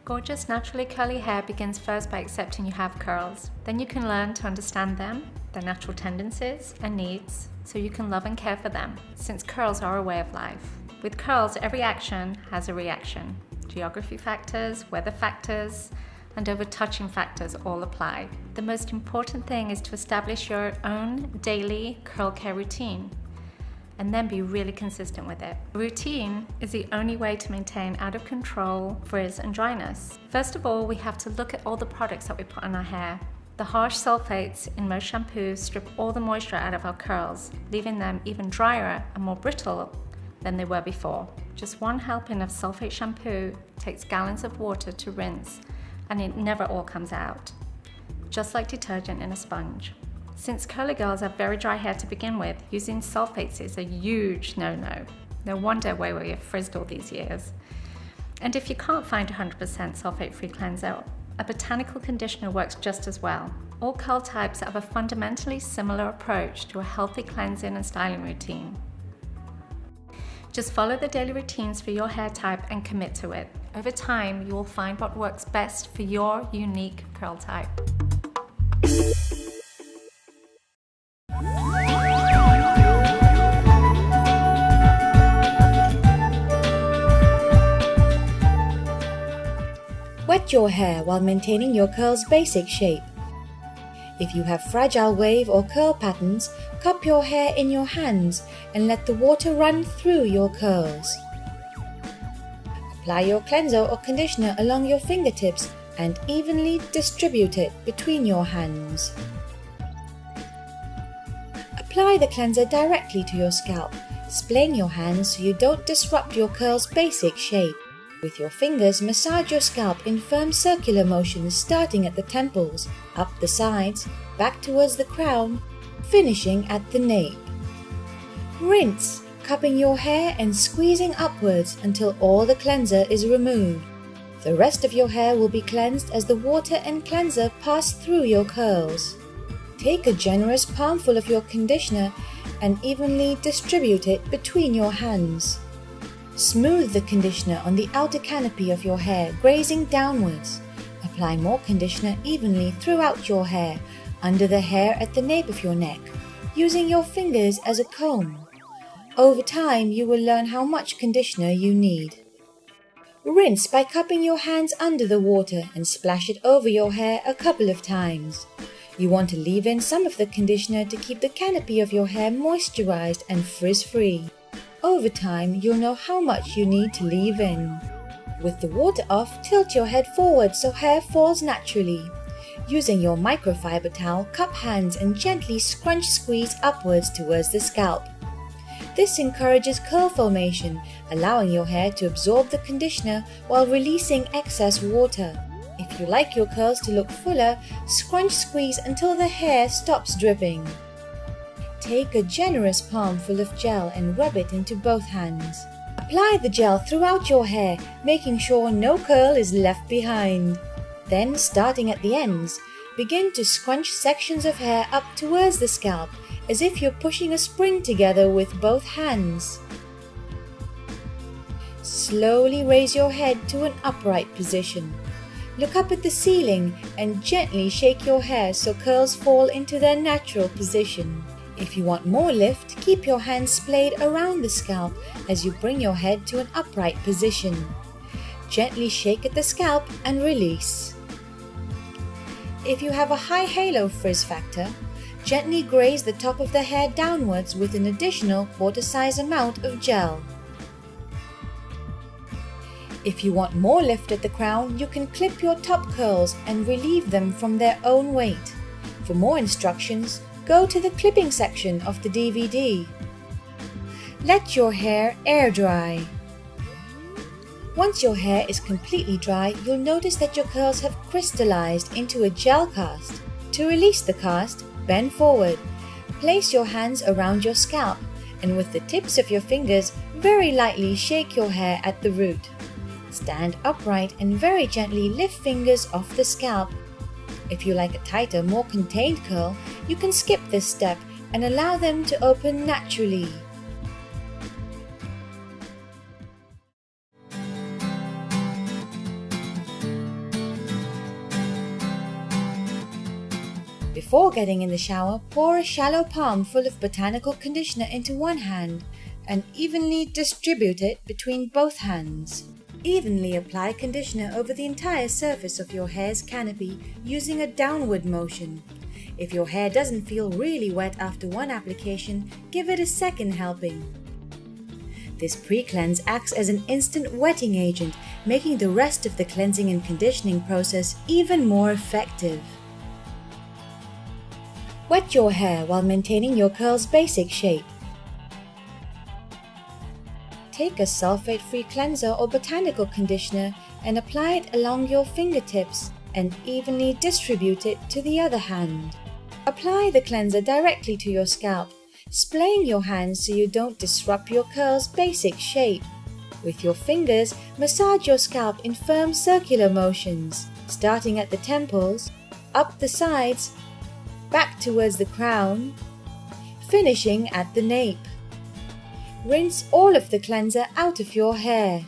Gorgeous, naturally curly hair begins first by accepting you have curls. Then you can learn to understand them, their natural tendencies and needs, so you can love and care for them, since curls are a way of life. With curls, every action has a reaction. Geography factors, weather factors, and over-touching factors all apply. The most important thing is to establish your own daily curl care routine, and then be really consistent with it. A routine is the only way to maintain out of control frizz and dryness. First of all, we have to look at all the products that we put on our hair. The harsh sulfates in most shampoos strip all the moisture out of our curls, leaving them even drier and more brittle than they were before. Just one helping of sulfate shampoo takes gallons of water to rinse, and it never all comes out, just like detergent in a sponge. Since curly girls have very dry hair to begin with, using sulfates is a huge no-no. No wonder why we have frizzed all these years. And if you can't find 100% sulfate-free cleanser, a botanical conditioner works just as well. All curl types have a fundamentally similar approach to a healthy cleansing and styling routine. Just follow the daily routines for your hair type and commit to it. Over time, you will find what works best for your unique curl type. Wet your hair while maintaining your curl's basic shape. If you have fragile wave or curl patterns, cup your hair in your hands and let the water run through your curls. Apply your cleanser or conditioner along your fingertips and evenly distribute it between your hands. Apply the cleanser directly to your scalp, splaying your hands so you don't disrupt your curl's basic shape. With your fingers, massage your scalp in firm circular motions starting at the temples, up the sides, back towards the crown, finishing at the nape. Rinse, cupping your hair and squeezing upwards until all the cleanser is removed. The rest of your hair will be cleansed as the water and cleanser pass through your curls. Take a generous palmful of your conditioner and evenly distribute it between your hands. Smooth the conditioner on the outer canopy of your hair, grazing downwards. Apply more conditioner evenly throughout your hair, under the hair at the nape of your neck, using your fingers as a comb. Over time, you will learn how much conditioner you need. Rinse by cupping your hands under the water and splash it over your hair a couple of times. You want to leave in some of the conditioner to keep the canopy of your hair moisturized and frizz-free. Over time, you'll know how much you need to leave in. With the water off, tilt your head forward so hair falls naturally. Using your microfiber towel, cup hands and gently squeeze upwards towards the scalp. This encourages curl formation, allowing your hair to absorb the conditioner while releasing excess water. If you like your curls to look fuller, squeeze until the hair stops dripping. Take a generous palmful of gel and rub it into both hands. Apply the gel throughout your hair, making sure no curl is left behind. Then, starting at the ends, begin to scrunch sections of hair up towards the scalp, as if you're pushing a spring together with both hands. Slowly raise your head to an upright position. Look up at the ceiling and gently shake your hair so curls fall into their natural position. If you want more lift, keep your hands splayed around the scalp as you bring your head to an upright position. Gently shake at the scalp and release. If you have a high halo frizz factor, gently graze the top of the hair downwards with an additional quarter-size amount of gel. If you want more lift at the crown, you can clip your top curls and relieve them from their own weight. For more instructions, go to the clipping section of the DVD. Let your hair air dry. Once your hair is completely dry, you'll notice that your curls have crystallized into a gel cast. To release the cast, bend forward. Place your hands around your scalp and with the tips of your fingers, very lightly shake your hair at the root. Stand upright and very gently lift fingers off the scalp. If you like a tighter, more contained curl, you can skip this step and allow them to open naturally. Before getting in the shower, pour a shallow palm full of botanical conditioner into one hand and evenly distribute it between both hands. Evenly apply conditioner over the entire surface of your hair's canopy using a downward motion. If your hair doesn't feel really wet after one application, give it a second helping. This pre-cleanse acts as an instant wetting agent, making the rest of the cleansing and conditioning process even more effective. Wet your hair while maintaining your curl's basic shape. Take a sulfate-free cleanser or botanical conditioner and apply it along your fingertips and evenly distribute it to the other hand. Apply the cleanser directly to your scalp, splaying your hands so you don't disrupt your curl's basic shape. With your fingers, massage your scalp in firm circular motions, starting at the temples, up the sides, back towards the crown, finishing at the nape. Rinse all of the cleanser out of your hair.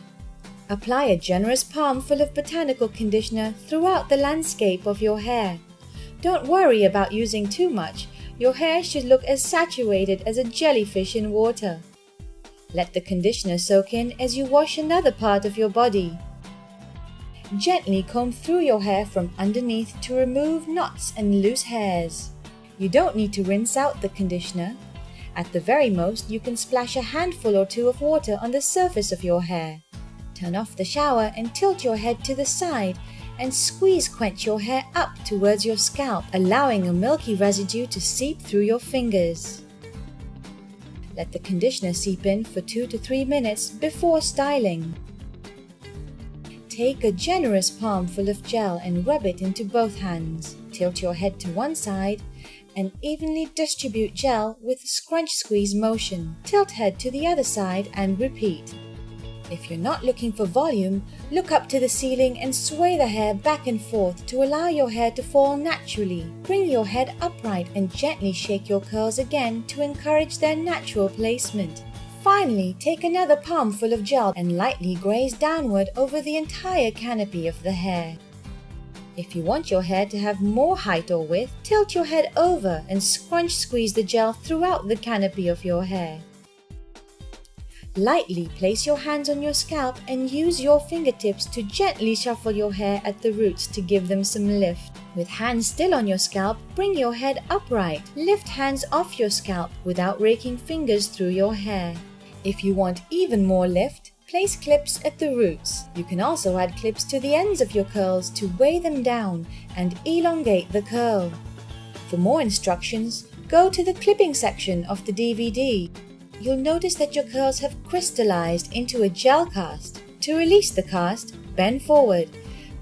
Apply a generous palm full of botanical conditioner throughout the landscape of your hair. Don't worry about using too much. Your hair should look as saturated as a jellyfish in water. Let the conditioner soak in as you wash another part of your body. Gently comb through your hair from underneath to remove knots and loose hairs. You don't need to rinse out the conditioner. At the very most, you can splash a handful or two of water on the surface of your hair. Turn off the shower and tilt your head to the side and quench your hair up towards your scalp, allowing a milky residue to seep through your fingers. Let the conditioner seep in for 2 to 3 minutes before styling. Take a generous palm full of gel and rub it into both hands. Tilt your head to one side and evenly distribute gel with a scrunch-squeeze motion. Tilt head to the other side and repeat. If you're not looking for volume, look up to the ceiling and sway the hair back and forth to allow your hair to fall naturally. Bring your head upright and gently shake your curls again to encourage their natural placement. Finally, take another palm full of gel and lightly graze downward over the entire canopy of the hair. If you want your hair to have more height or width, tilt your head over and squeeze the gel throughout the canopy of your hair. Lightly place your hands on your scalp and use your fingertips to gently shuffle your hair at the roots to give them some lift. With hands still on your scalp, bring your head upright. Lift hands off your scalp without raking fingers through your hair. If you want even more lift, place clips at the roots. You can also add clips to the ends of your curls to weigh them down and elongate the curl. For more instructions, go to the clipping section of the DVD. You'll notice that your curls have crystallized into a gel cast. To release the cast, bend forward.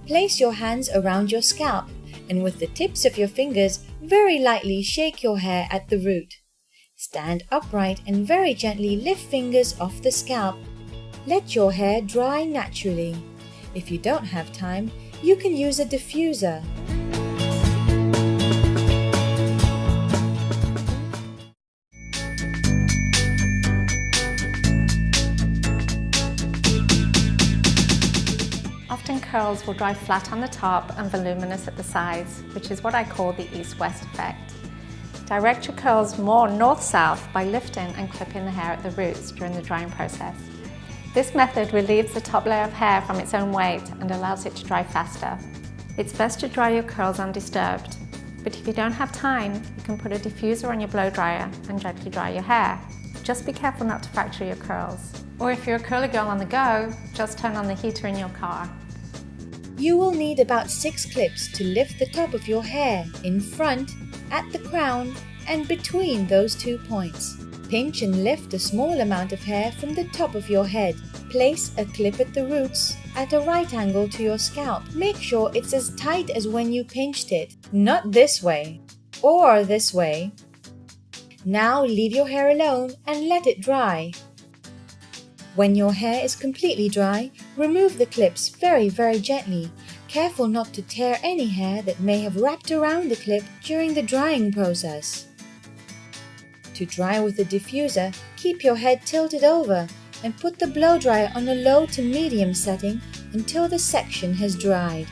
Place your hands around your scalp and with the tips of your fingers, very lightly shake your hair at the root. Stand upright and very gently lift fingers off the scalp. Let your hair dry naturally. If you don't have time, you can use a diffuser. Often curls will dry flat on the top and voluminous at the sides, which is what I call the east-west effect. Direct your curls more north-south by lifting and clipping the hair at the roots during the drying process. This method relieves the top layer of hair from its own weight and allows it to dry faster. It's best to dry your curls undisturbed, but if you don't have time, you can put a diffuser on your blow dryer and gently dry your hair. Just be careful not to fracture your curls. Or if you're a curly girl on the go, just turn on the heater in your car. You will need about 6 clips to lift the top of your hair in front, at the crown, and between those 2 points. Pinch and lift a small amount of hair from the top of your head. Place a clip at the roots at a right angle to your scalp. Make sure it's as tight as when you pinched it, not this way or this way. Now leave your hair alone and let it dry. When your hair is completely dry, remove the clips very gently. Careful not to tear any hair that may have wrapped around the clip during the drying process. To dry with the diffuser, keep your head tilted over and put the blow dryer on a low to medium setting until the section has dried.